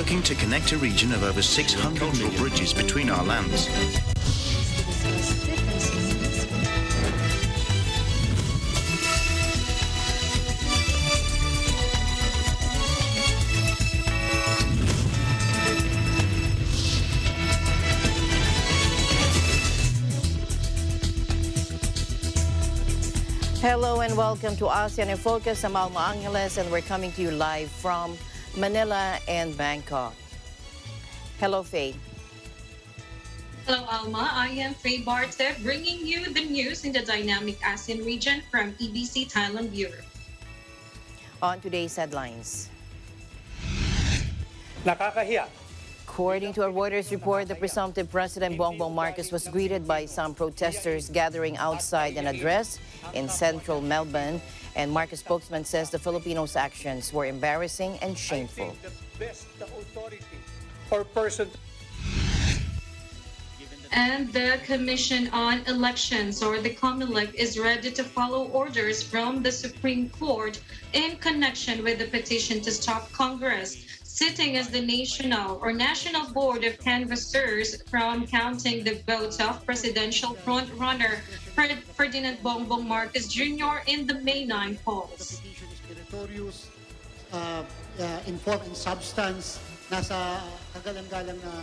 working to connect a region of over 600 million bridges between our lands. Hello and welcome to ASEAN in Focus. I'm Alma Angeles and we're coming to you live from Manila and Bangkok. Hello, Faye. Hello, Alma. I am Faye Barte, bringing you the news in the dynamic ASEAN region from EBC Thailand Bureau. On today's headlines. Nakakahiya. According to a Reuters report, the presumptive President Bongbong Marcos was greeted by some protesters gathering outside an address in central Melbourne. And Marcos spokesman says the Filipinos' actions were embarrassing and shameful. I think the best authority or person. And the Commission on Elections, or the COMELEC, is ready to follow orders from the Supreme Court in connection with the petition to stop Congress sitting as the National Board of Canvassers from counting the votes of presidential frontrunner Ferdinand Bongbong Marcos Jr. in the May 9 polls. In form and substance, nasa kagalang-galang na.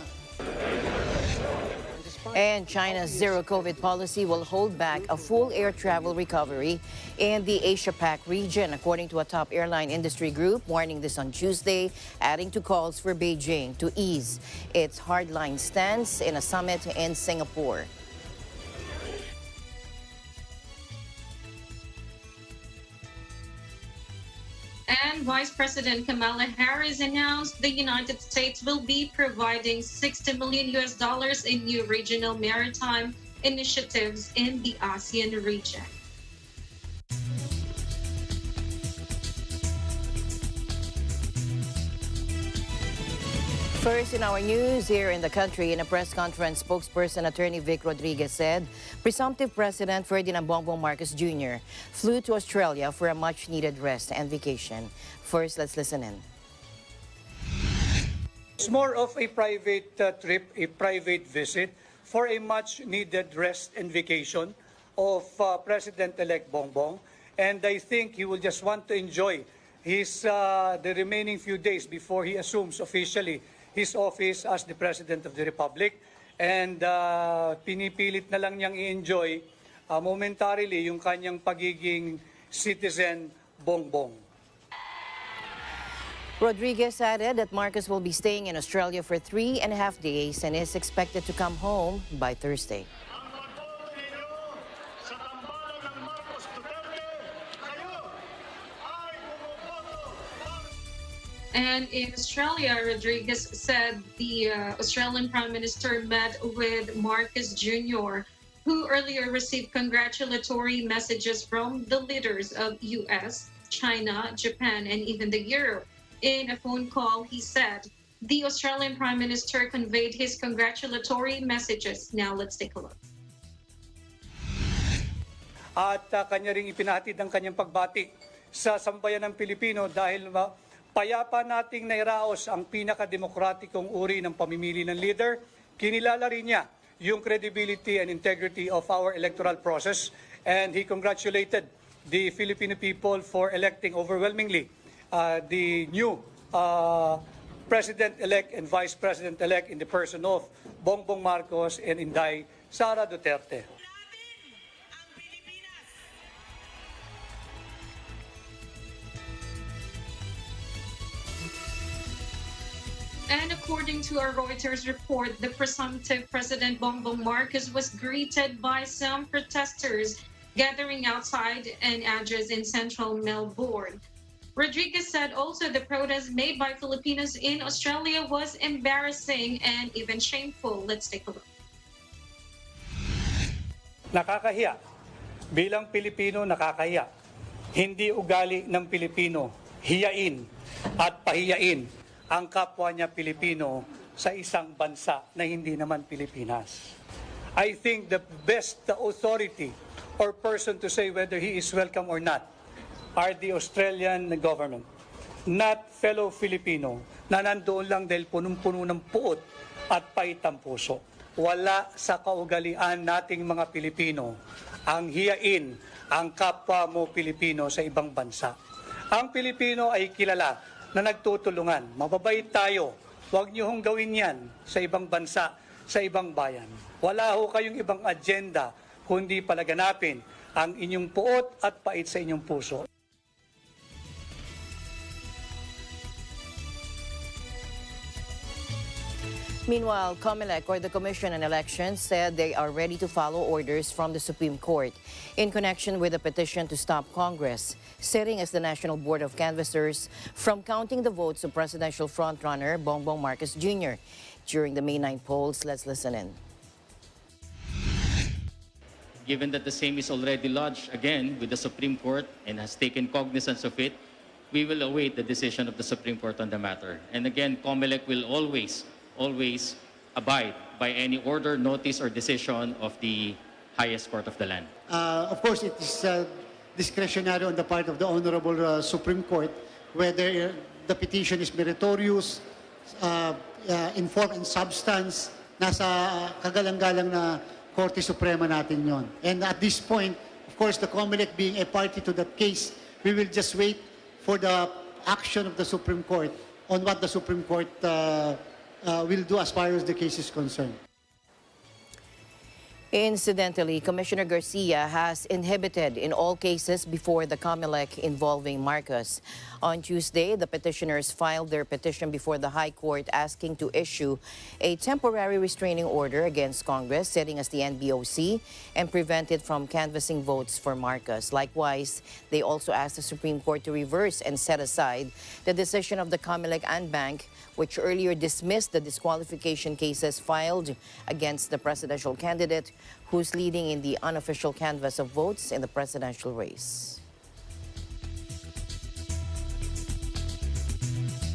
And China's zero-COVID policy will hold back a full air travel recovery in the Asia-Pac region, according to a top airline industry group, warning this on Tuesday, adding to calls for Beijing to ease its hardline stance in a summit in Singapore. And Vice President Kamala Harris announced the United States will be providing $60 million in new regional maritime initiatives in the ASEAN region. First in our news, here in the country, in a press conference, spokesperson Attorney Vic Rodriguez said presumptive President Ferdinand Bongbong Marcos Jr. flew to Australia for a much-needed rest and vacation. First, let's listen in. It's more of a private trip, a private visit for a much-needed rest and vacation of President-elect Bongbong. And I think he will just want to enjoy his the remaining few days before he assumes officially his office as the President of the Republic. And pinipilit na lang niyang i-enjoy momentarily yung kanyang pagiging citizen Bongbong. Rodriguez added that Marcos will be staying in Australia for 3.5 days and is expected to come home by Thursday. And in Australia, Rodriguez said the Australian Prime Minister met with Marcos Jr., who earlier received congratulatory messages from the leaders of US, China, Japan, and even the Europe. In a phone call, he said the Australian Prime Minister conveyed his congratulatory messages. Now let's take a look. At kanya ring ipinahatid ang kanyang pagbati sa sambayan ng Pilipino dahil payapa nating nairaos ang pinakademokratikong uri ng pamimili ng leader. Kinilala rin niya yung credibility and integrity of our electoral process, and he congratulated the Filipino people for electing overwhelmingly the new President-elect and Vice President-elect in the person of Bongbong Marcos and Inday Sara Duterte. And according to a Reuters report, the presumptive President Bongbong Marcos was greeted by some protesters gathering outside an address in central Melbourne. Rodriguez said also the protest made by Filipinos in Australia was embarrassing and even shameful. Let's take a look. Nakakahiya. Bilang Pilipino, nakakahiya. Hindi ugali ng Pilipino hiyain at pahiyain ang kapwa niya Pilipino sa isang bansa na hindi naman Pilipinas. I think the best authority or person to say whether he is welcome or not are the Australian government, not fellow Filipino, na nandoon lang dahil punong-puno ng puot at pait ang puso. Wala sa kaugalian nating mga Pilipino ang hiyain ang kapwa mo Pilipino sa ibang bansa. Ang Pilipino ay kilala na nagtutulungan. Mababait tayo. Huwag niyo hong gawin yan sa ibang bansa, sa ibang bayan. Wala ho kayong ibang agenda kundi palaganapin ang inyong puot at pait sa inyong puso. Meanwhile, COMELEC, or the Commission on Elections, said they are ready to follow orders from the Supreme Court in connection with a petition to stop Congress, sitting as the National Board of Canvassers, from counting the votes of presidential frontrunner Bongbong Marcos Jr. during the May 9 polls. Let's listen in. Given that the same is already lodged again with the Supreme Court and has taken cognizance of it, we will await the decision of the Supreme Court on the matter. And again, COMELEC will always abide by any order, notice, or decision of the highest court of the land. Of course, it is discretionary on the part of the Honorable Supreme Court whether the petition is meritorious, in form and substance, nasa kagalang-galang na Korte Suprema natin yon. And at this point, of course, the COMELEC being a party to that case, we will just wait for the action of the Supreme Court on what the Supreme Court will do as far as the case is concerned. Incidentally, Commissioner Garcia has inhibited in all cases before the COMELEC involving Marcos. On Tuesday, the petitioners filed their petition before the High Court asking to issue a temporary restraining order against Congress, sitting as the NBOC, and prevent it from canvassing votes for Marcos. Likewise, they also asked the Supreme Court to reverse and set aside the decision of the COMELEC and Bank, which earlier dismissed the disqualification cases filed against the presidential candidate who's leading in the unofficial canvass of votes in the presidential race.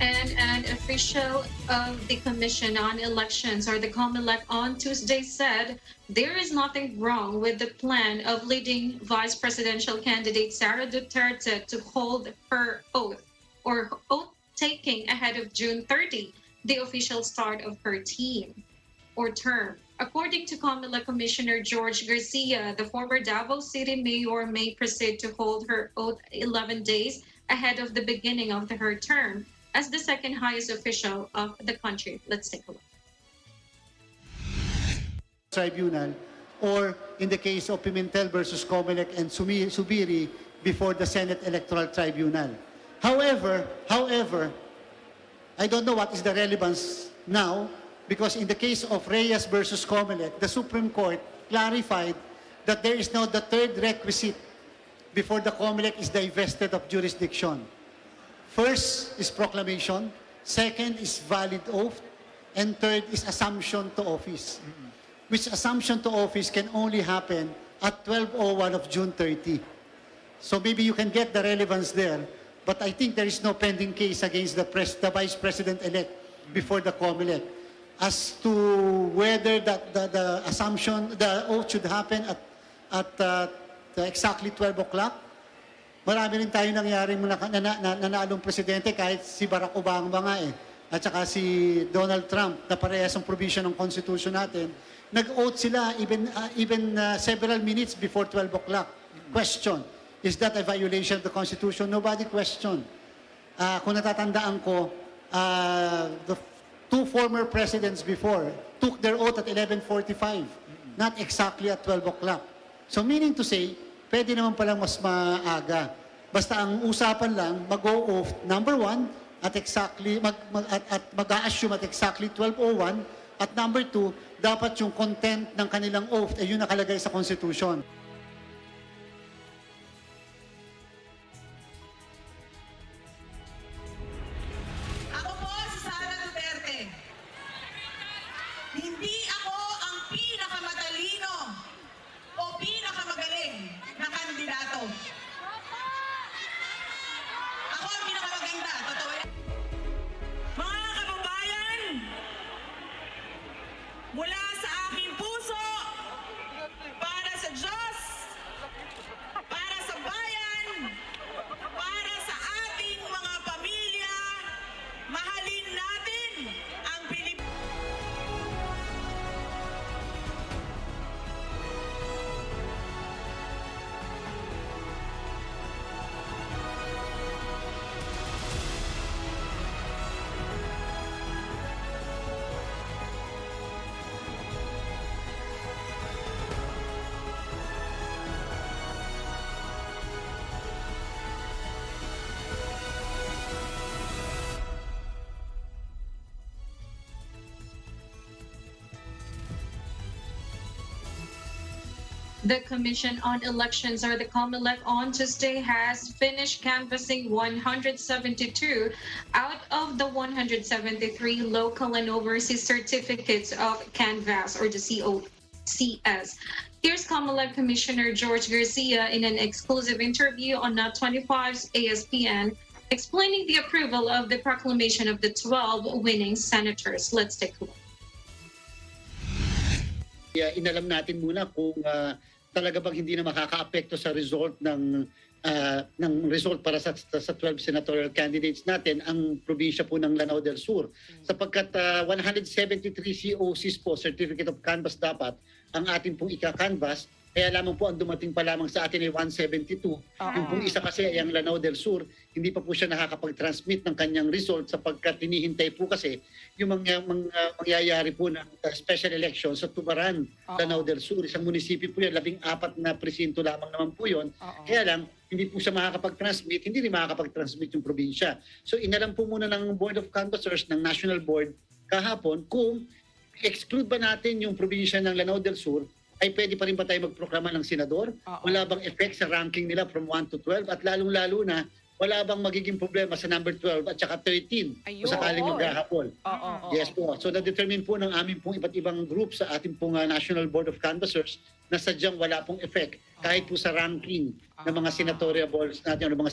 And an official of the Commission on Elections, or the COMELEC, on Tuesday said there is nothing wrong with the plan of leading vice presidential candidate Sara Duterte to hold her oath, or oath taking ahead of June 30, the official start of her term. According to COMELEC Commissioner George Garcia, the former Davao City mayor may proceed to hold her oath 11 days ahead of the beginning of her term as the second highest official of the country. Let's take a look. Tribunal, or in the case of Pimentel versus COMELEC and Subiri before the Senate Electoral Tribunal. However, I don't know what is the relevance now, because in the case of Reyes versus COMELEC, the Supreme Court clarified that there is now the third requisite before the COMELEC is divested of jurisdiction. First is proclamation, second is valid oath, and third is assumption to office. Which assumption to office can only happen at 12:01 of June 30. So maybe you can get the relevance there. But I think there is no pending case against the Vice President-elect before the COMELEC. As to whether the assumption, the oath should happen at exactly 12 o'clock, marami rin tayo nangyaring nanalong presidente, kahit si Barack Obama nga at saka si Donald Trump, na parehas ang provision ng Constitution natin, nag-oath sila even several minutes before 12 o'clock. Question. Is that a violation of the Constitution? Nobody questioned. Kung natatandaan ko, the two former presidents before took their oath at 11:45, not exactly at 12 o'clock. So meaning to say, pwede naman palang mas maaga. Basta ang usapan lang, mag-o-oath, number one, at exactly, mag-a-assume at exactly 12:01, at number two, dapat yung content ng kanilang oath ay yun nakalagay sa Constitution. Hindi ako ang pinakamatalino o pinakamagaling na kandidato. Ako ang pinakamaganda. Totoo yan. Mga kababayan, mula sa aking puso, para sa Diyos, The Commission on Elections, or the COMELEC, on Tuesday has finished canvassing 172 out of the 173 local and overseas certificates of canvass, or the COCS. Here's COMELEC Commissioner George Garcia in an exclusive interview on Not 25's ASPN, explaining the approval of the proclamation of the 12 winning senators. Let's take a look. Inalam natin muna kung talaga bang hindi na makakaapekto sa result ng result para sa 12 senatorial candidates natin ang probinsya po ng Lanao del Sur. Sapagkat 173 COCs po, Certificate of Canvass dapat, ang ating pong ika-canvass, kaya lamang po ang dumating pa lamang sa atin ay 172. Yung pong isa kasi ay ang Lanao del Sur, hindi pa po siya nakakapag-transmit ng kanyang result sapagkat hinihintay po kasi yung mangyayari po ng special election sa Tubaran, Lanao del Sur. Isang munisipyo po yan, 14 na presinto lamang naman po yun. Kaya lang, hindi po siya makakapag-transmit, hindi rin makakapag-transmit yung probinsya. So inalam po muna ng Board of Canvassers, ng National Board, kahapon kung exclude ba natin yung probinsya ng Lanao del Sur, ay pwede pa rin ba tayo magproklama ng senador? Wala bang effect sa ranking nila from 1 to 12? At lalong-lalo na, wala bang magiging problema sa number 12 at saka 13 kung sakaling maghahapon? Yes po. So na-determine po ng aming pong iba't ibang group sa ating pong National Board of Canvassers na sadyang wala pong effect kahit po sa ranking ng mga senatorial balls natin o ng mga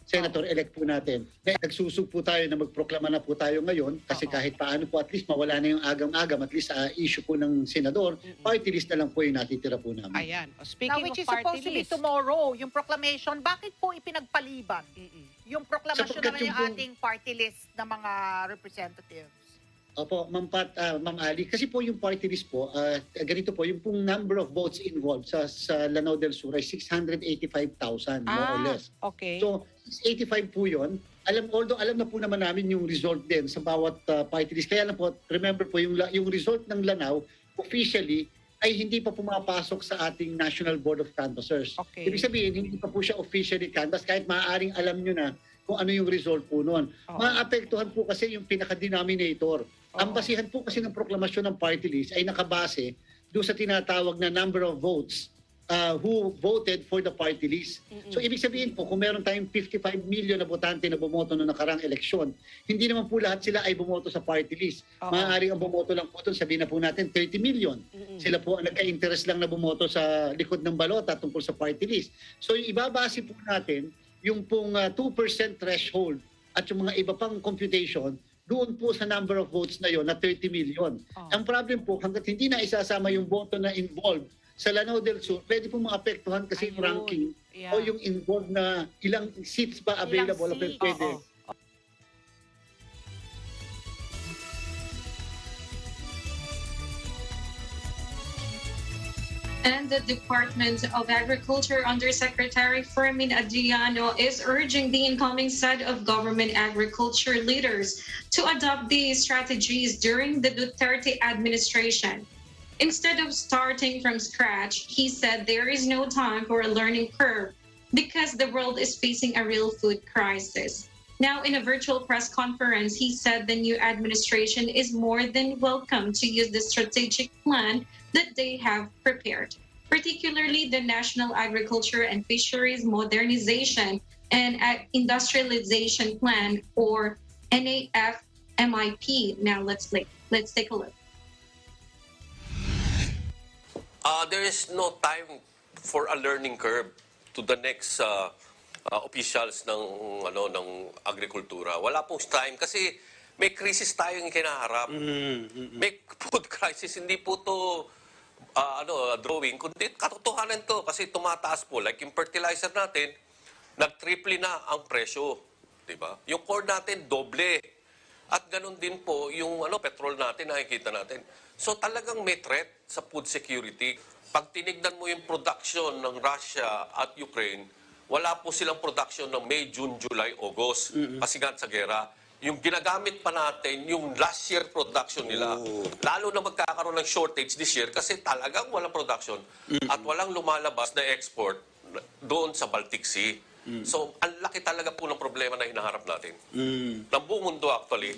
senator-elect po natin. Nagsusug po tayo na magproklama na po tayo ngayon kasi kahit paano po at least mawala na yung agam-agam at least issue po ng senador, party list na lang po yung natitira po namin. Ayan. Now, Speaking which of is party supposed to be list, tomorrow, yung proclamation, bakit po ipinagpaliban yung proklamasyon Sapagkat naman yung yung ating party list ng mga representatives? Opo, Ma'am Ali, kasi po yung party list po, ganito po, yung pong number of votes involved sa Lanao del Sur ay 685,000, more or less. Okay. So, 685 po yun. Although alam na po naman namin yung result din sa bawat party list. Kaya lang po, remember po, yung result ng Lanao, officially, ay hindi pa pumapasok sa ating National Board of Canvassers. Okay. Ibig sabihin, hindi pa po siya officially canvass, kahit maaaring alam nyo na kung ano yung result po noon. Maapektuhan po kasi yung pinaka-denominator. Ang basihan po kasi ng proklamasyon ng party list ay nakabase doon sa tinatawag na number of votes who voted for the party list. So ibig sabihin po, kung meron tayong 55 million na botante na bumoto noong nakarang eleksyon, hindi naman po lahat sila ay bumoto sa party list. Maaaring ang bumoto lang po doon, sabihin na po natin 30 million. Sila po ang nagka-interest lang na bumoto sa likod ng balota tungkol sa party list. So yung ibabase po natin yung pong 2% threshold at yung mga iba pang computation doon po sa number of votes na yon na 30 million. Ang problem po, hanggat hindi na isasama yung boto na involved sa Lanao del Sur, pwede po maapektuhan kasi yung ranking o yung involved na ilang seats ba available o pwede. And the Department of Agriculture Undersecretary Fermin Adriano is urging the incoming set of government agriculture leaders to adopt these strategies during the Duterte administration. Instead of starting from scratch, he said there is no time for a learning curve because the world is facing a real food crisis. Now, in a virtual press conference, he said the new administration is more than welcome to use the strategic plan that they have prepared, particularly the National Agriculture and Fisheries Modernization and Industrialization Plan, or NAFMIP. Now, let's take a look. There is no time for a learning curve to the next officials ng agrikultura. Wala pong time kasi may crisis tayong kinaharap. May food crisis, hindi po to drawing, kundi katotohanan to kasi tumataas po. Like yung fertilizer natin, nag-triple na ang presyo, 'di ba? Yung corn natin doble. At ganun din po yung petrol natin, nakikita natin. So talagang may threat sa food security. Pag tinignan mo yung production ng Russia at Ukraine, wala po silang production ng May, June, July, August. Kasi nga sa gera, yung ginagamit pa natin, yung last year production nila, lalo na magkakaroon ng shortage this year kasi talagang walang production at walang lumalabas na export doon sa Baltic Sea. So, ang laki talaga po ng problema na hinaharap natin. Ng buong mundo actually.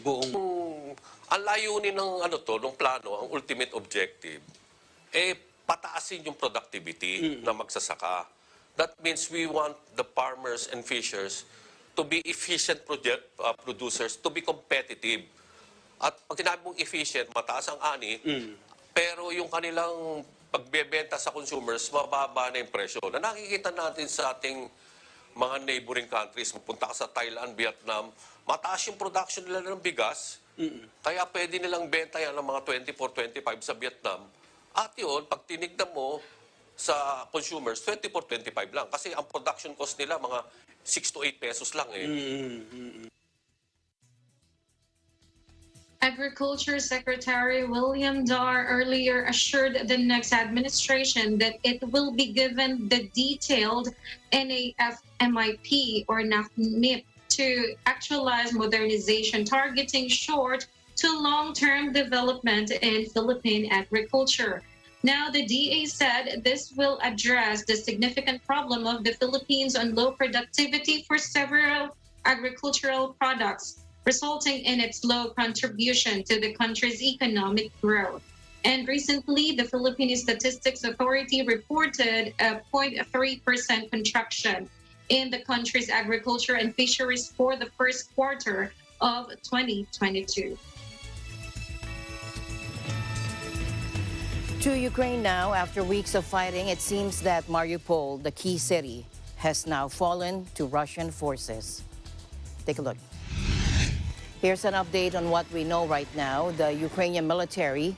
Ang layunin ng ng plano, ang ultimate objective, pataasin yung productivity na magsasaka. That means we want the farmers and fishers to be efficient producers, to be competitive. At pag sinabi mong efficient, mataas ang ani, pero yung kanilang pagbebenta sa consumers, mababa na yung presyo. Na nakikita natin sa ating mga neighboring countries, mapunta ka sa Thailand, Vietnam, mataas yung production nila ng bigas, kaya pwede nilang benta yan ng mga 24-25 sa Vietnam. At yun, pag tinignan mo sa consumers, 24-25 lang. Kasi ang production cost nila, mga 6 to 8 pesos lang eh. Agriculture Secretary William Dar earlier assured the next administration that it will be given the detailed NAFMIP or NAFMIP to actualize modernization targeting short to long-term development in Philippine agriculture. Now, the DA said this will address the significant problem of the Philippines on low productivity for several agricultural products, resulting in its low contribution to the country's economic growth. And recently, the Philippine Statistics Authority reported a 0.3% contraction in the country's agriculture and fisheries for the first quarter of 2022. To Ukraine now, after weeks of fighting, it seems that Mariupol, the key city, has now fallen to Russian forces. Take a look. Here's an update on what we know right now. The Ukrainian military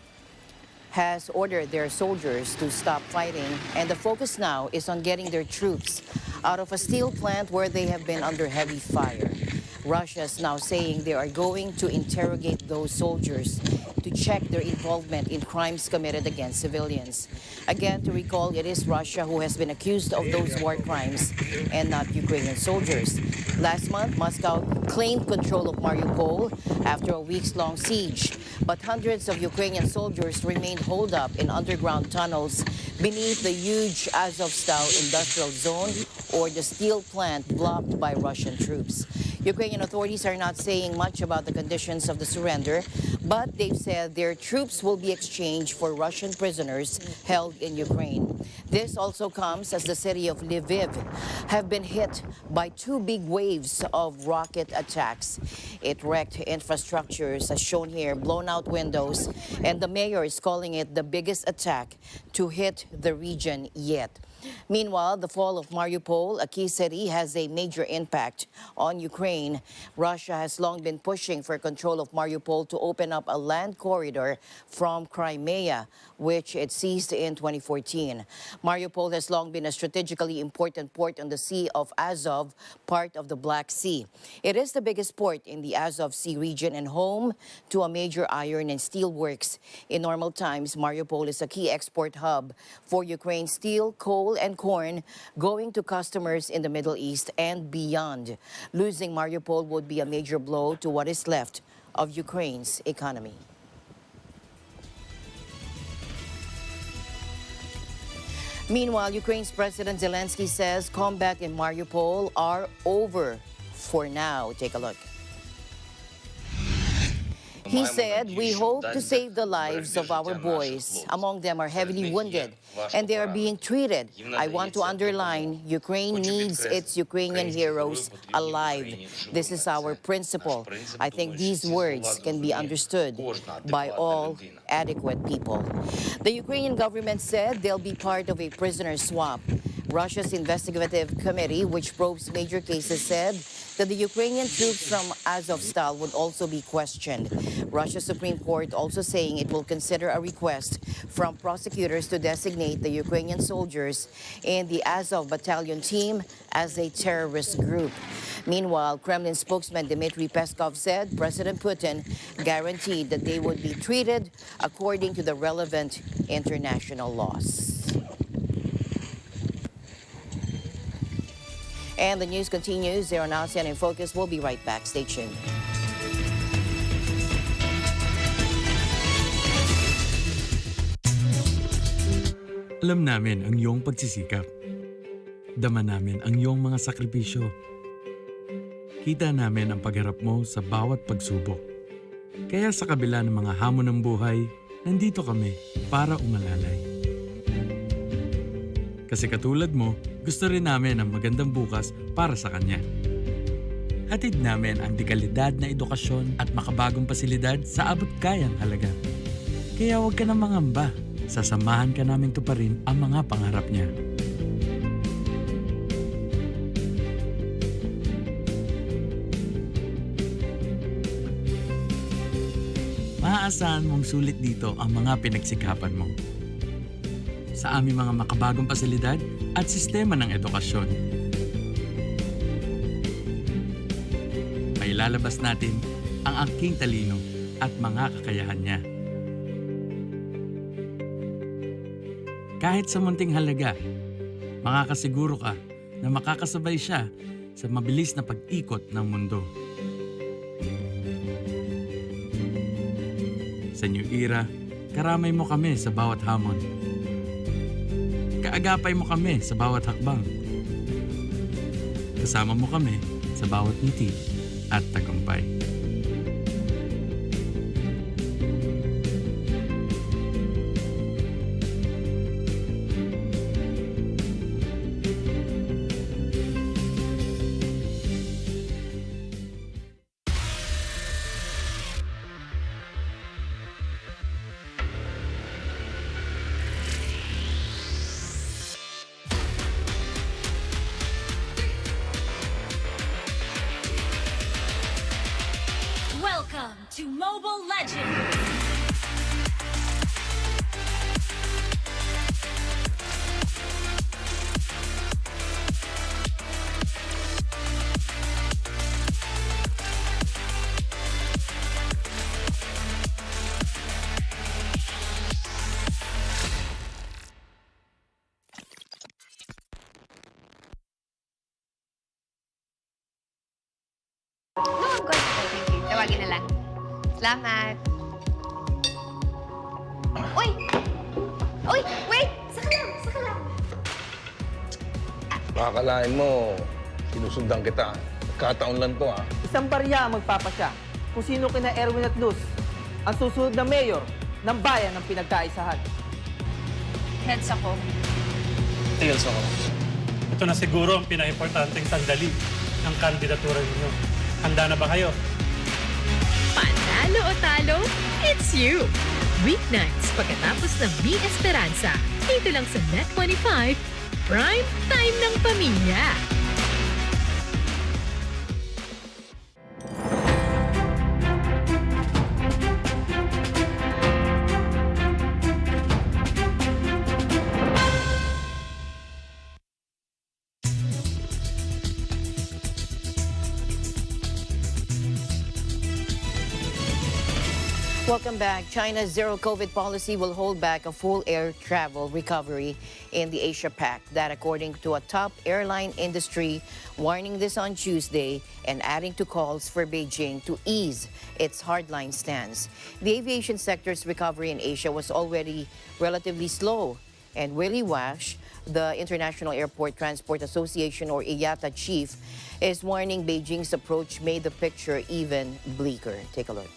has ordered their soldiers to stop fighting, and the focus now is on getting their troops out of a steel plant where they have been under heavy fire. Russia is now saying they are going to interrogate those soldiers to check their involvement in crimes committed against civilians. Again, to recall, it is Russia who has been accused of those war crimes and not Ukrainian soldiers. Last month, Moscow claimed control of Mariupol after a weeks-long siege, but hundreds of Ukrainian soldiers remained holed up in underground tunnels beneath the huge Azovstal industrial zone, or the steel plant blocked by Russian troops. Ukrainian authorities are not saying much about the conditions of the surrender, but they've said their troops will be exchanged for Russian prisoners held in Ukraine. This also comes as the city of Lviv have been hit by two big waves of rocket attacks. It wrecked infrastructures, as shown here, blown out windows, and the mayor is calling it the biggest attack to hit the region yet. Meanwhile, the fall of Mariupol, a key city, has a major impact on Ukraine. Russia has long been pushing for control of Mariupol to open up a land corridor from Crimea, which it seized in 2014. Mariupol has long been a strategically important port on the Sea of Azov, part of the Black Sea. It is the biggest port in the Azov Sea region and home to a major iron and steel works. In normal times, Mariupol is a key export hub for Ukraine's steel, coal, and corn going to customers in the Middle East and beyond. Losing Mariupol would be a major blow to what is left of Ukraine's economy. Meanwhile, Ukraine's President Zelensky says combat in Mariupol are over for now. Take a look. He said, "We hope to save the lives of our boys. Among them are heavily wounded, and they are being treated. I want to underline, Ukraine needs its Ukrainian heroes alive. This is our principle. I think these words can be understood by all adequate people." The Ukrainian government said they'll be part of a prisoner swap. Russia's investigative committee, which probes major cases, said that the Ukrainian troops from Azovstal would also be questioned. Russia's Supreme Court also saying it will consider a request from prosecutors to designate the Ukrainian soldiers in the Azov battalion team as a terrorist group. Meanwhile, Kremlin spokesman Dmitry Peskov said President Putin guaranteed that they would be treated according to the relevant international laws. And the news continues. They're on ASEAN in Focus. We'll be right back. Stay tuned. Alam namin ang iyong pagsisikap. Dama namin ang iyong mga sakripisyo. Kita namin ang pagharap mo sa bawat pagsubok. Kaya sa kabila ng mga hamon ng buhay, nandito kami para umalalay. Kasi katulad mo, gusto rin namin ang magandang bukas para sa kanya. Hatid namin ang dekalidad na edukasyon at makabagong pasilidad sa abot kayang halaga. Kaya huwag ka na mangamba. Sasamahan ka namin tuparin ang mga pangarap niya. Maaasahan mong sulit dito ang mga pinagsikapan mo. Sa aming mga makabagong pasilidad at sistema ng edukasyon. Mailalabas natin ang aking talino at mga kakayahan niya. Kahit sa munting halaga, makakasiguro ka na makakasabay siya sa mabilis na pag-ikot ng mundo. Sa New Era, karamay mo kami sa bawat hamon. Kaagapay mo kami sa bawat hakbang. Kasama mo kami sa bawat ngiti at tagumpay. Welcome to Mobile Legends! No, I'm good. Thank you. Tawagin na lang. Salamat. Uy! Uy! Wait! Saka lang! Saka lang! Makakalain mo, sinusundan kita. Kataon lang to, ha? Isang barya ang magpapasya kung sino kina Erwin at Luz ang susunod na mayor ng bayan ng pinagkaisahan. Heads ako. Tails ako. Ito na siguro ang pinaka-importanteng sandali ng kandidatura ninyo. Handa na ba kayo? Panalo o talo, it's you! Weeknights pagkatapos ng Mi Esperanza. Dito lang sa Net25, Prime Time ng Pamilya. Welcome back. China's zero-COVID policy will hold back a full air travel recovery in the Asia-Pac. That according to a top airline industry warning this on Tuesday and adding to calls for Beijing to ease its hardline stance. The aviation sector's recovery in Asia was already relatively slow. And Willie Wash, the International Airport Transport Association or IATA chief, is warning Beijing's approach made the picture even bleaker. Take a look.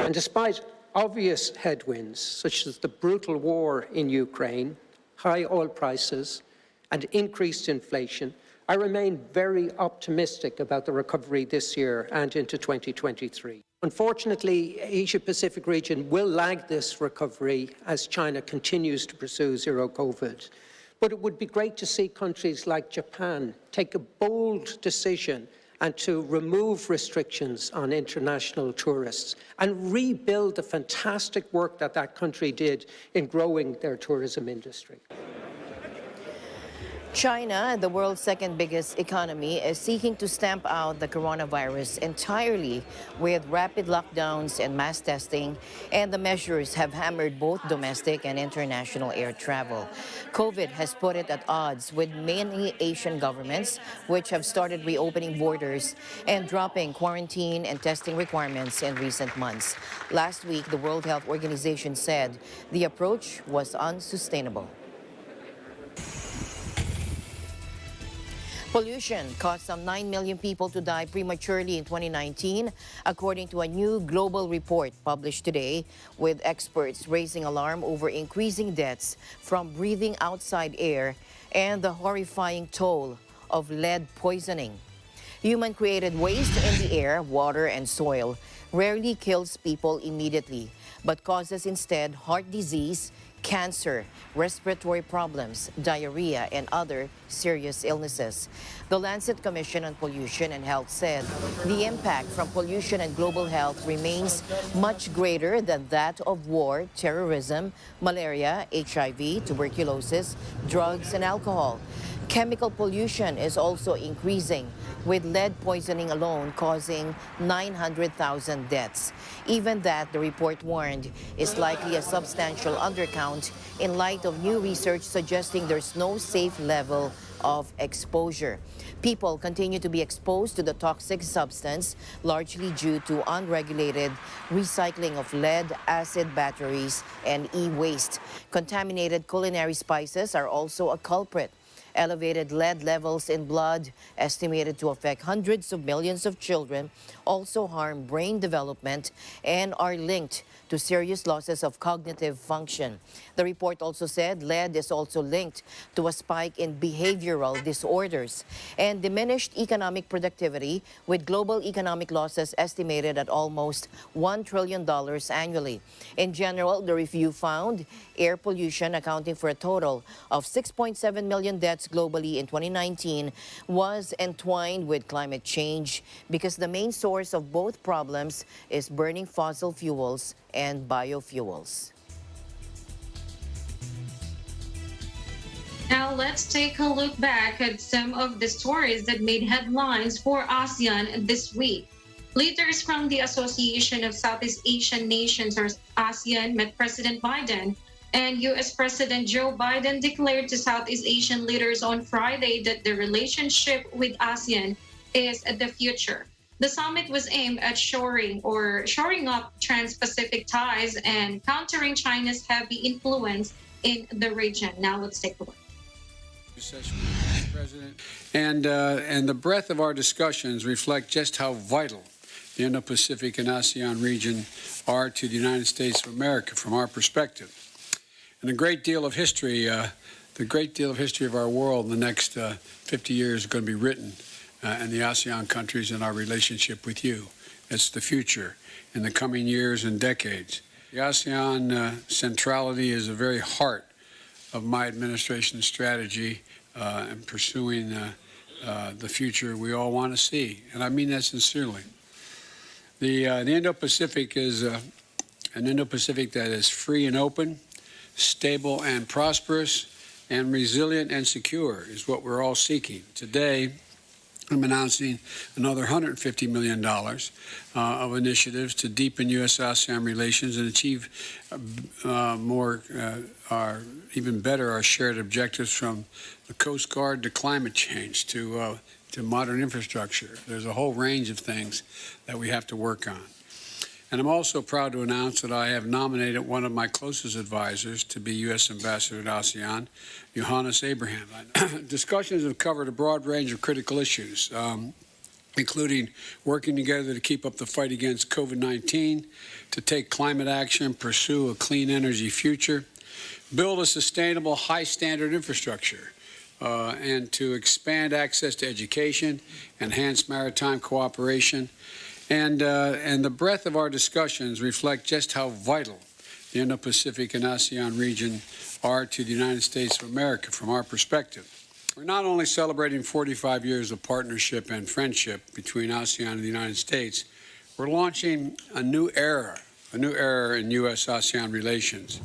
And despite obvious headwinds, such as the brutal war in Ukraine, high oil prices, and increased inflation, I remain very optimistic about the recovery this year and into 2023. Unfortunately, Asia-Pacific region will lag this recovery as China continues to pursue zero COVID. But it would be great to see countries like Japan take a bold decision and to remove restrictions on international tourists and rebuild the fantastic work that that country did in growing their tourism industry. China, the world's second biggest economy, is seeking to stamp out the coronavirus entirely with rapid lockdowns and mass testing, and the measures have hammered both domestic and international air travel. COVID has put it at odds with many Asian governments, which have started reopening borders and dropping quarantine and testing requirements in recent months. Last week, the World Health Organization said the approach was unsustainable. Pollution caused some 9 million people to die prematurely in 2019, according to a new global report published today, with experts raising alarm over increasing deaths from breathing outside air and the horrifying toll of lead poisoning. Human-created waste in the air, water, and soil rarely kills people immediately, but causes instead heart disease, cancer, respiratory problems, diarrhea, and other serious illnesses. The Lancet Commission on Pollution and Health said the impact from pollution and global health remains much greater than that of war, terrorism, malaria, HIV, tuberculosis, drugs, and alcohol. Chemical pollution is also increasing, with lead poisoning alone causing 900,000 deaths. Even that, the report warned, is likely a substantial undercount in light of new research suggesting there's no safe level of exposure. People continue to be exposed to the toxic substance, largely due to unregulated recycling of lead, acid batteries, and e-waste. Contaminated culinary spices are also a culprit. Elevated lead levels in blood, estimated to affect hundreds of millions of children, also harm brain development and are linked to serious losses of cognitive function. The report also said lead is also linked to a spike in behavioral disorders and diminished economic productivity, with global economic losses estimated at almost $1 trillion annually. In general, the review found air pollution, accounting for a total of 6.7 million deaths globally in 2019, was entwined with climate change because the main source of both problems is burning fossil fuels and biofuels. Now let's take a look back at some of the stories that made headlines for ASEAN this week. Leaders from the Association of Southeast Asian Nations, or ASEAN, met President Biden, and U.S. President Joe Biden declared to Southeast Asian leaders on Friday that the relationship with ASEAN is the future. The summit was aimed at shoring up trans-Pacific ties and countering China's heavy influence in the region. Now let's take a look. President. And the breadth of our discussions reflect just how vital the Indo-Pacific and ASEAN region are to the United States of America from our perspective. And the great deal of history of our world in the next 50 years is going to be written in the ASEAN countries and our relationship with you. It's the future in the coming years and decades. The ASEAN centrality is the very heart of my administration's strategy in pursuing the future we all want to see, and I mean that sincerely. The Indo-Pacific is an Indo-Pacific that is free and open, stable and prosperous, and resilient and secure is what we're all seeking. Today, I'm announcing another $150 million of initiatives to deepen U.S.-ASEAN relations and achieve even better our shared objectives, from the Coast Guard to climate change to modern infrastructure. There's a whole range of things that we have to work on. And I'm also proud to announce that I have nominated one of my closest advisors to be U.S. Ambassador to ASEAN, Johannes Abraham. Discussions have covered a broad range of critical issues, including working together to keep up the fight against COVID-19, to take climate action, pursue a clean energy future, build a sustainable, high-standard infrastructure, and to expand access to education, enhance maritime cooperation. And the breadth of our discussions reflect just how vital the Indo-Pacific and ASEAN region are to the United States of America from our perspective. We're not only celebrating 45 years of partnership and friendship between ASEAN and the United States, we're launching a new era in U.S.-ASEAN relations.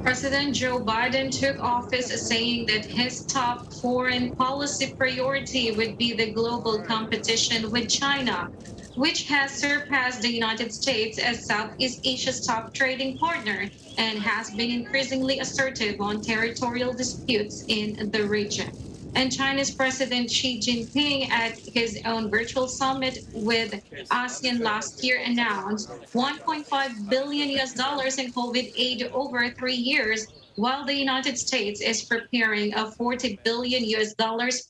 President Joe Biden took office saying that his top foreign policy priority would be the global competition with China, which has surpassed the United States as Southeast Asia's top trading partner and has been increasingly assertive on territorial disputes in the region. And China's President Xi Jinping at his own virtual summit with ASEAN last year announced $1.5 billion in COVID aid over 3 years, while the United States is preparing a $40 billion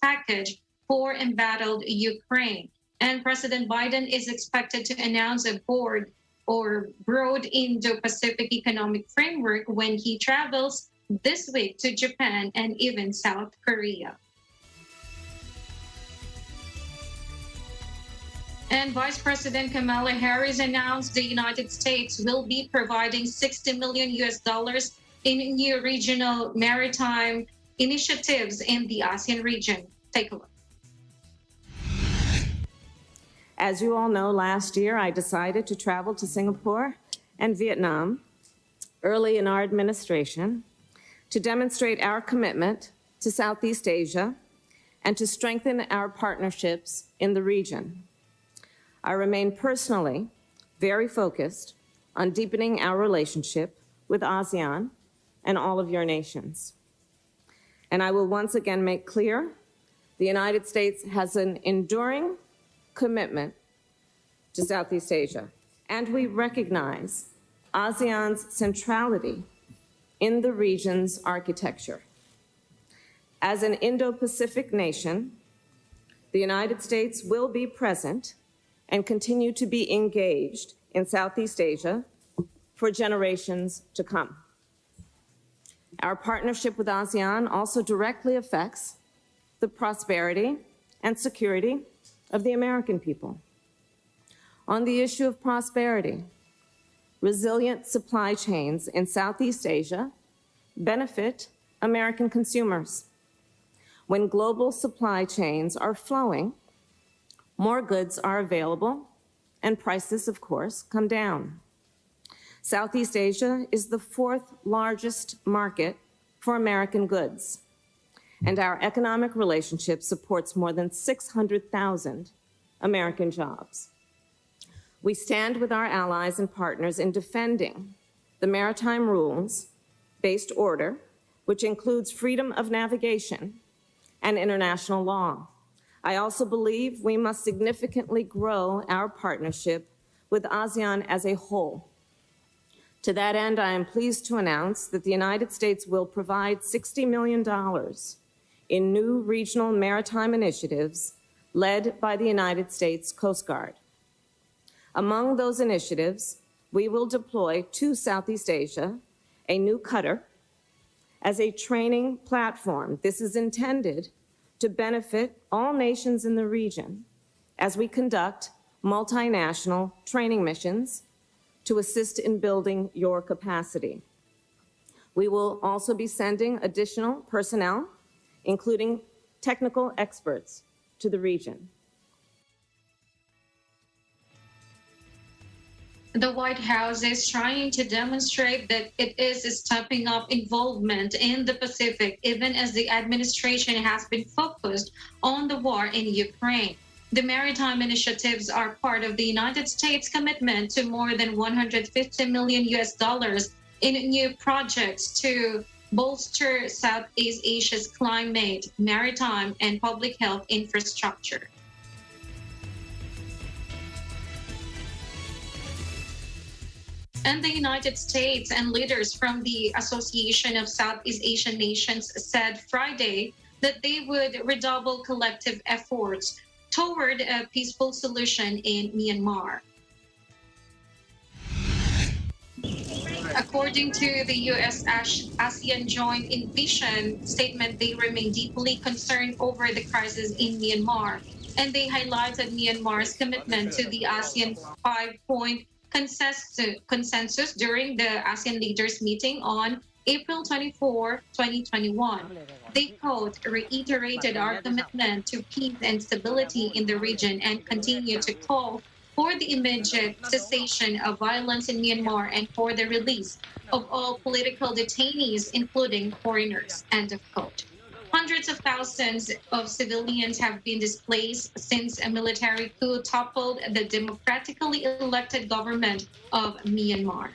package for embattled Ukraine. And President Biden is expected to announce a broad Indo-Pacific economic framework when he travels this week to Japan and even South Korea. And Vice President Kamala Harris announced the United States will be providing $60 million in new regional maritime initiatives in the ASEAN region. Take a look. As you all know, last year I decided to travel to Singapore and Vietnam early in our administration to demonstrate our commitment to Southeast Asia and to strengthen our partnerships in the region. I remain personally very focused on deepening our relationship with ASEAN and all of your nations. And I will once again make clear the United States has an enduring commitment to Southeast Asia, and we recognize ASEAN's centrality in the region's architecture. As an Indo-Pacific nation, the United States will be present and continue to be engaged in Southeast Asia for generations to come. Our partnership with ASEAN also directly affects the prosperity and security of the American people. On the issue of prosperity, resilient supply chains in Southeast Asia benefit American consumers. When global supply chains are flowing, more goods are available, and prices, of course, come down. Southeast Asia is the fourth largest market for American goods, and our economic relationship supports more than 600,000 American jobs. We stand with our allies and partners in defending the maritime rules-based order, which includes freedom of navigation and international law. I also believe we must significantly grow our partnership with ASEAN as a whole. To that end, I am pleased to announce that the United States will provide $60 million in new regional maritime initiatives led by the United States Coast Guard. Among those initiatives, we will deploy to Southeast Asia a new cutter as a training platform. This is intended to benefit all nations in the region as we conduct multinational training missions to assist in building your capacity. We will also be sending additional personnel, including technical experts, to the region. The White House is trying to demonstrate that it is stepping up involvement in the Pacific, even as the administration has been focused on the war in Ukraine. The maritime initiatives are part of the United States' commitment to more than $150 million in new projects to bolster Southeast Asia's climate, maritime, and public health infrastructure. And the United States and leaders from the Association of Southeast Asian Nations said Friday that they would redouble collective efforts toward a peaceful solution in Myanmar. According to the US-ASEAN Joint Envision statement, they remain deeply concerned over the crisis in Myanmar, and they highlighted Myanmar's commitment to the ASEAN 5-point consensus during the ASEAN leaders meeting on April 24, 2021. They, quote, reiterated our commitment to peace and stability in the region and continue to call for the immediate cessation of violence in Myanmar and for the release of all political detainees, including foreigners, end of quote. Hundreds of thousands of civilians have been displaced since a military coup toppled the democratically elected government of Myanmar.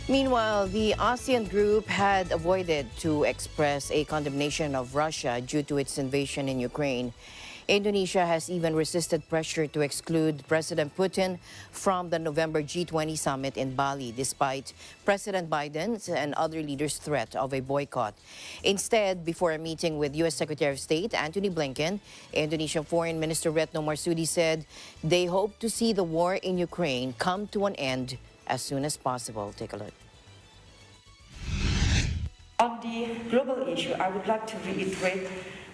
Meanwhile, the ASEAN group had avoided to express a condemnation of Russia due to its invasion in Ukraine. Indonesia has even resisted pressure to exclude President Putin from the November G20 summit in Bali, despite President Biden's and other leaders' threat of a boycott. Instead, before a meeting with U.S. Secretary of State Antony Blinken, Indonesian Foreign Minister Retno Marsudi said they hope to see the war in Ukraine come to an end as soon as possible. Take a look. On the global issue, I would like to reiterate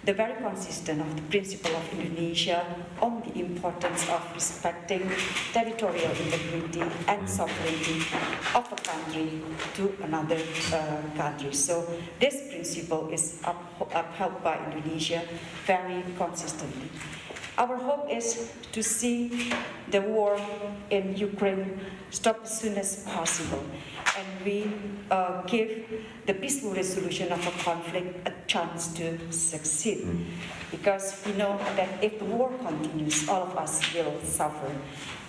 the very consistent of the principle of Indonesia on the importance of respecting territorial integrity and sovereignty of a country to another country. So this principle is upheld by Indonesia very consistently. Our hope is to see the war in Ukraine stop as soon as possible, and we give the peaceful resolution of a conflict a chance to succeed. Because we know that if the war continues, all of us will suffer.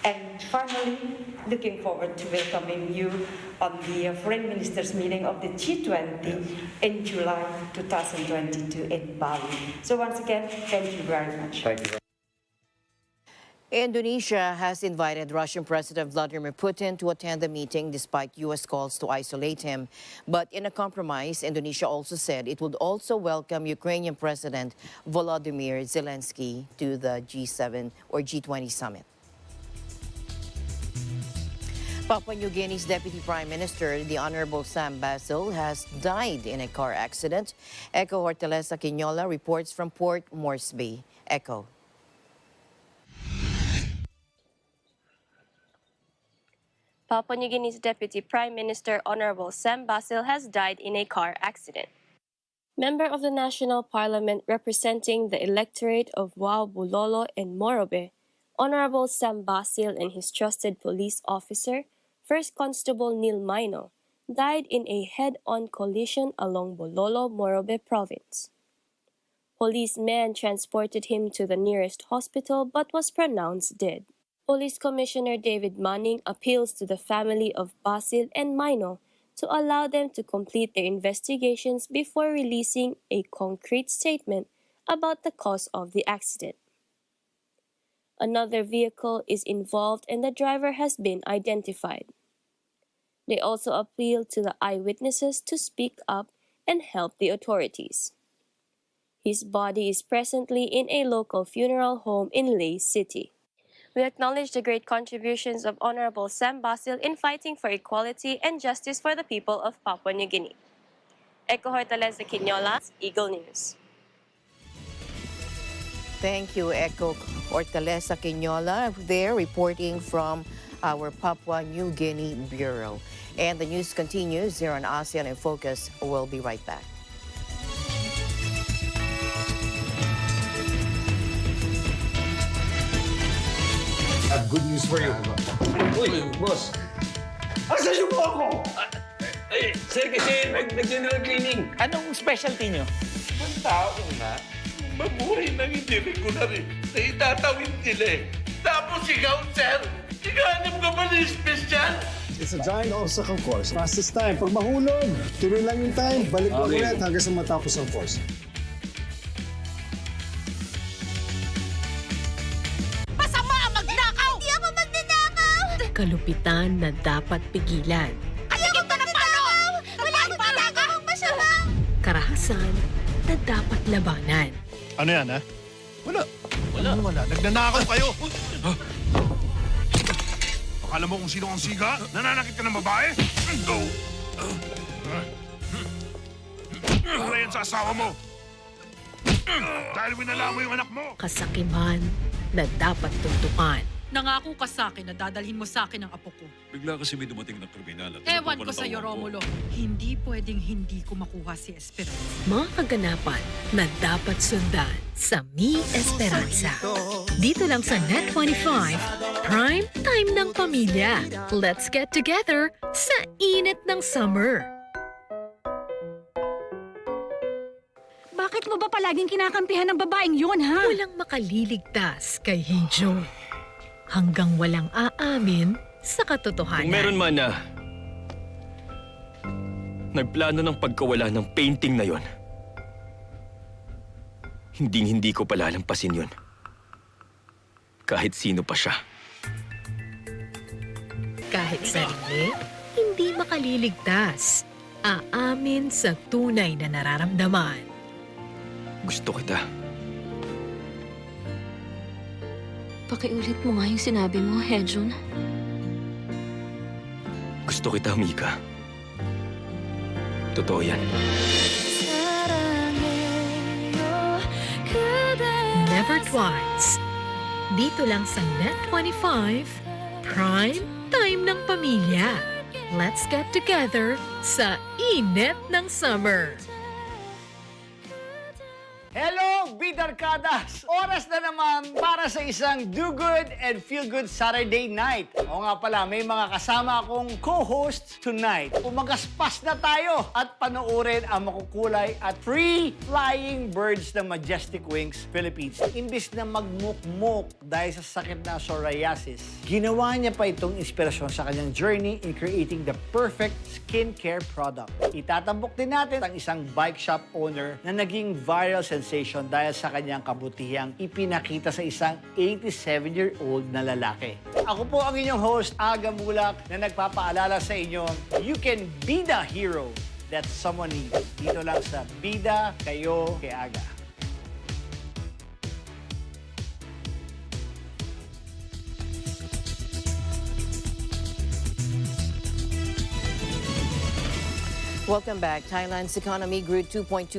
And finally, looking forward to welcoming you on the Foreign Ministers meeting of the G20 in July 2022 in Bali. So once again, thank you very much. Thank you. Indonesia has invited Russian President Vladimir Putin to attend the meeting despite U.S. calls to isolate him. But in a compromise, Indonesia also said it would also welcome Ukrainian President Volodymyr Zelensky to the G7 or G20 summit. Papua New Guinea's Deputy Prime Minister, the Honorable Sam Basil, has died in a car accident. Echo Hortaleza Quinola reports from Port Moresby. Echo. Papua New Guinea's Deputy Prime Minister Honorable Sam Basil has died in a car accident. Member of the National Parliament representing the electorate of Wau Bulolo and Morobe, Honorable Sam Basil and his trusted police officer, First Constable Neil Maino, died in a head-on collision along Bololo, Morobe province. Policemen transported him to the nearest hospital but was pronounced dead. Police Commissioner David Manning appeals to the family of Basil and Maino to allow them to complete their investigations before releasing a concrete statement about the cause of the accident. Another vehicle is involved and the driver has been identified. They also appeal to the eyewitnesses to speak up and help the authorities. His body is presently in a local funeral home in Ley City. We acknowledge the great contributions of Honorable Sam Basil in fighting for equality and justice for the people of Papua New Guinea. Echo Hortaleza Quinola, Eagle News. Thank you, Echo Hortaleza Quinola, there reporting from our Papua New Guinea Bureau. And the news continues here on ASEAN in Focus. We'll be right back. I have good news for you. Uy, boss. Asan yung mo ako? Sir, kasi nag-general cleaning. Anong specialty nyo? Ang tao nga, mabuhay ng hindi ko na rin na itatawid nila eh. Tapos ikaw, sir, ikahanap ka ba ng special? It's a giant obstacle course. Fastest time. Pag mahulog, tuloy lang yung time. Balik mo ulit hanggang sa matapos ang course. Kalupitan na dapat pigilan. Ayoko na palo! Wala akong masama! Karahasan na dapat labanan. Ano yan, ha? Wala. Nagnanakaw kayo. Akala mo kung sino ang siga? Nananakit ka ng babae? Wala yan sa asawa mo. Dahil winala mo yung anak mo. Kasakiman na dapat tuntukan. Nangako ka sa akin na dadalhin mo sa akin ang apo ko. Bigla kasi may dumating na kriminal at Ewan ko sa'yo, Romulo. Hindi pwedeng hindi ko makuha si Esperanza. Mga kaganapan na dapat sundan sa Mi Esperanza. Dito lang sa Net25, Prime Time ng Pamilya. Let's get together sa init ng summer. Bakit mo ba palaging kinakampihan ng babaeng yun, ha? Walang makaliligtas kay Hijo. Hanggang walang aamin sa katotohanan. Kung meron man na, nagplano ng pagkawala ng painting na yon. Hindi ko palalampasin yun. Kahit sino pa siya. Kahit sarili, hindi makaliligtas. Aamin sa tunay na nararamdaman. Gusto kita. Pakiulit mo nga yung sinabi mo, Hejun. Gusto kita, Mika. Totoo yan. Never twice. Dito lang sa Net25, Prime Time ng Pamilya. Let's get together sa init ng summer. Hello, Bidarkadas! Oras na naman para sa isang do-good and feel-good Saturday night. O nga pala, may mga kasama akong co-hosts tonight. Umagaspas na tayo at panoorin ang makukulay at free-flying birds ng Majestic Wings Philippines. Imbis na magmukmuk dahil sa sakit na psoriasis, ginawa niya pa itong inspirasyon sa kanyang journey in creating the perfect skincare product. Itatambok din natin ang isang bike shop owner na naging viral sensation dahil sa kanyang kabutihang ipinakita sa isang 87-year-old na lalaki. Ako po ang inyong host, Aga Mulak, na nagpapaalala sa inyo, you can be the hero that someone needs. Dito lang sa Bida Kayo kay Aga. Welcome back. Thailand's economy grew 2.2%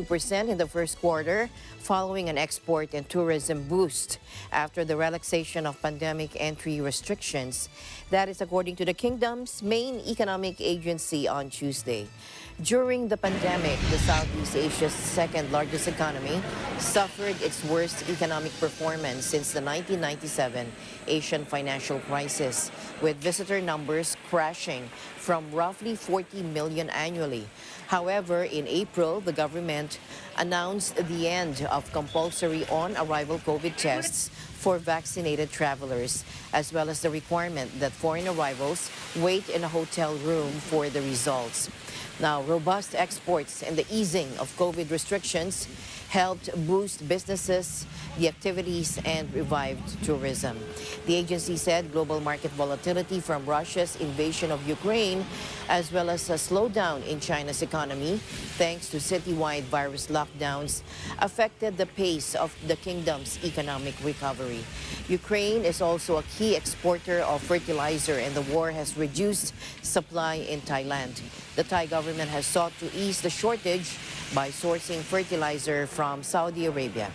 in the first quarter, following an export and tourism boost after the relaxation of pandemic entry restrictions. That is according to the kingdom's main economic agency on Tuesday. During the pandemic, the Southeast Asia's second-largest economy suffered its worst economic performance since the 1997 Asian financial crisis, with visitor numbers crashing from roughly 40 million annually. However, in April, the government announced the end of compulsory on-arrival COVID tests for vaccinated travelers, as well as the requirement that foreign arrivals wait in a hotel room for the results. Now, robust exports and the easing of COVID restrictions helped boost businesses, the activities, and revived tourism. The agency said global market volatility from Russia's invasion of Ukraine, as well as a slowdown in China's economy, thanks to citywide virus lockdowns, affected the pace of the kingdom's economic recovery. Ukraine is also a key exporter of fertilizer, and the war has reduced supply in Thailand. The Thai government has sought to ease the shortage by sourcing fertilizer from Saudi Arabia.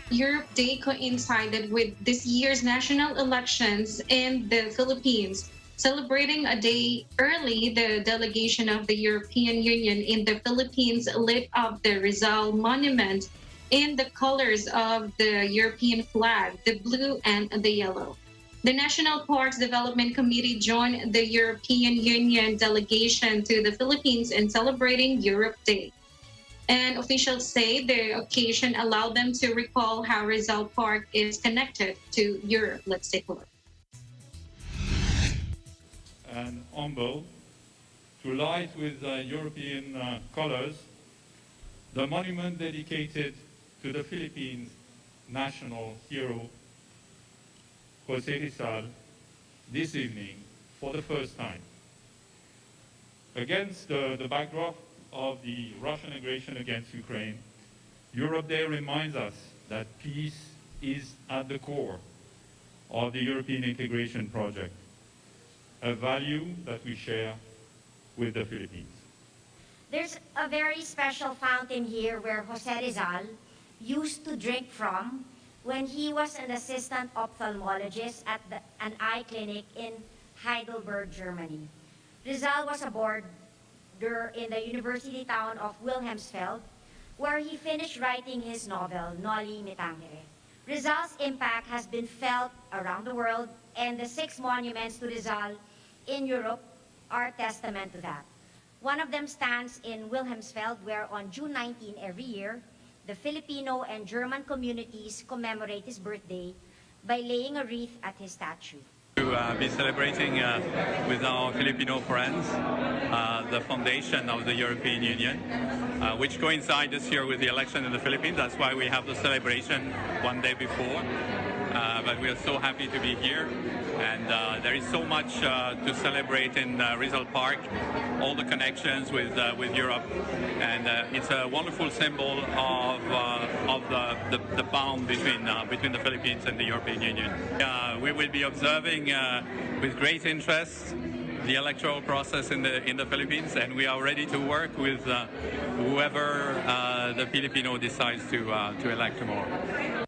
Europe Day coincided with this year's national elections in the Philippines. Celebrating a day early, the delegation of the European Union in the Philippines lit up the Rizal Monument in the colors of the European flag, the blue and the yellow. The National Parks Development Committee joined the European Union delegation to the Philippines in celebrating Europe Day. And officials say the occasion allowed them to recall how Rizal Park is connected to Europe. Let's take a look. And humble to light with European colors the monument dedicated to the Philippines' national hero, Jose Rizal, this evening for the first time. Against the backdrop of the Russian aggression against Ukraine, Europe Day reminds us that peace is at the core of the European integration project, a value that we share with the Philippines. There's a very special fountain here where Jose Rizal used to drink from when he was an assistant ophthalmologist at an eye clinic in Heidelberg, Germany. Rizal was a boarder in the university town of Wilhelmsfeld, where he finished writing his novel, Noli Me Tangere. Rizal's impact has been felt around the world, and the 6 monuments to Rizal in Europe are testament to that. One of them stands in Wilhelmsfeld, where on June 19 every year, the Filipino and German communities commemorate his birthday by laying a wreath at his statue. To be celebrating with our Filipino friends the foundation of the European Union, which coincides this year with the election in the Philippines. That's why we have the celebration one day before. But we are so happy to be here, and there is so much to celebrate in Rizal Park, all the connections with Europe, and it's a wonderful symbol of the bond between the Philippines and the European Union. We will be observing with great interest the electoral process in the Philippines, and we are ready to work with whoever the Filipino decides to elect tomorrow.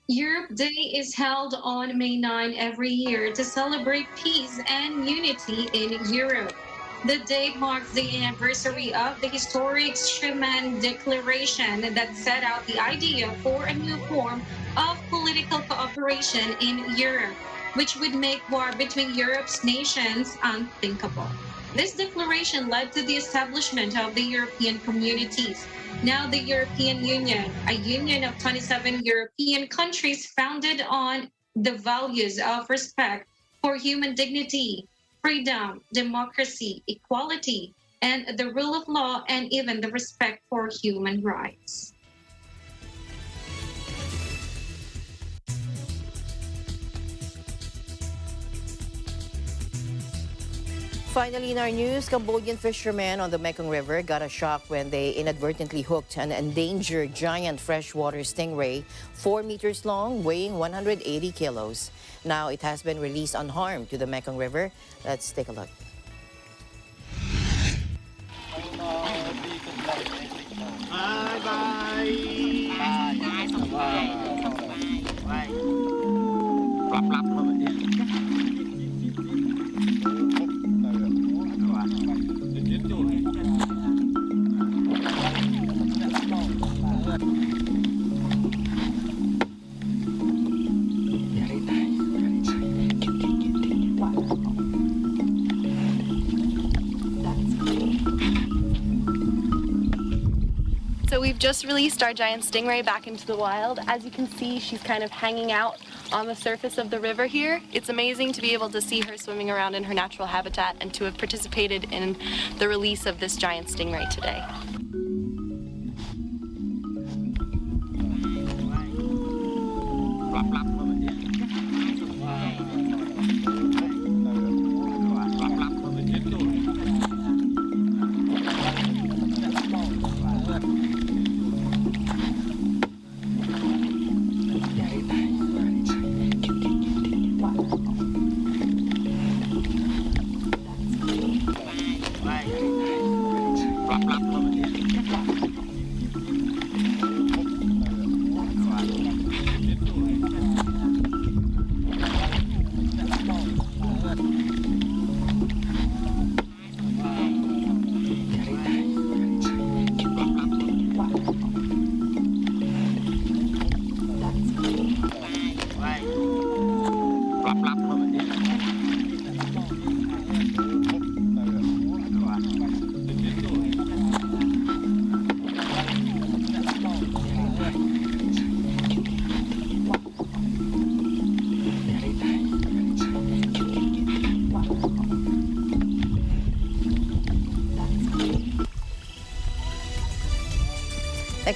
Europe Day is held on May 9 every year to celebrate peace and unity in Europe. The day marks the anniversary of the historic Schuman Declaration that set out the idea for a new form of political cooperation in Europe, which would make war between Europe's nations unthinkable. This declaration led to the establishment of the European communities, now the European Union, a union of 27 European countries founded on the values of respect for human dignity, freedom, democracy, equality, and the rule of law, and even the respect for human rights. Finally, in our news, Cambodian fishermen on the Mekong River got a shock when they inadvertently hooked an endangered giant freshwater stingray, 4 meters long, weighing 180 kilos. Now it has been released unharmed to the Mekong River. Let's take a look. So we've just released our giant stingray back into the wild. As you can see, she's kind of hanging out on the surface of the river here. It's amazing to be able to see her swimming around in her natural habitat and to have participated in the release of this giant stingray today.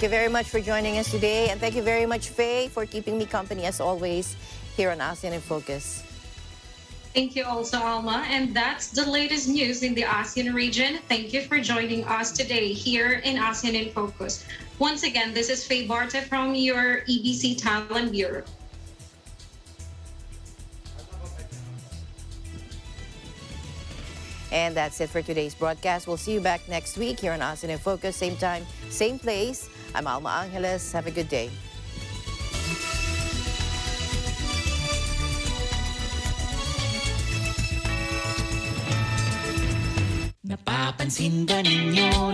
Thank you very much for joining us today. And thank you very much, Faye, for keeping me company as always here on ASEAN in Focus. Thank you also, Alma. And that's the latest news in the ASEAN region. Thank you for joining us today here in ASEAN in Focus. Once again, this is Faye Barta from your EBC Thailand Bureau. And that's it for today's broadcast. We'll see you back next week here on ASEAN in Focus, same time, same place. I'm Alma Angeles. Have a good day. Napapansin ba ninyo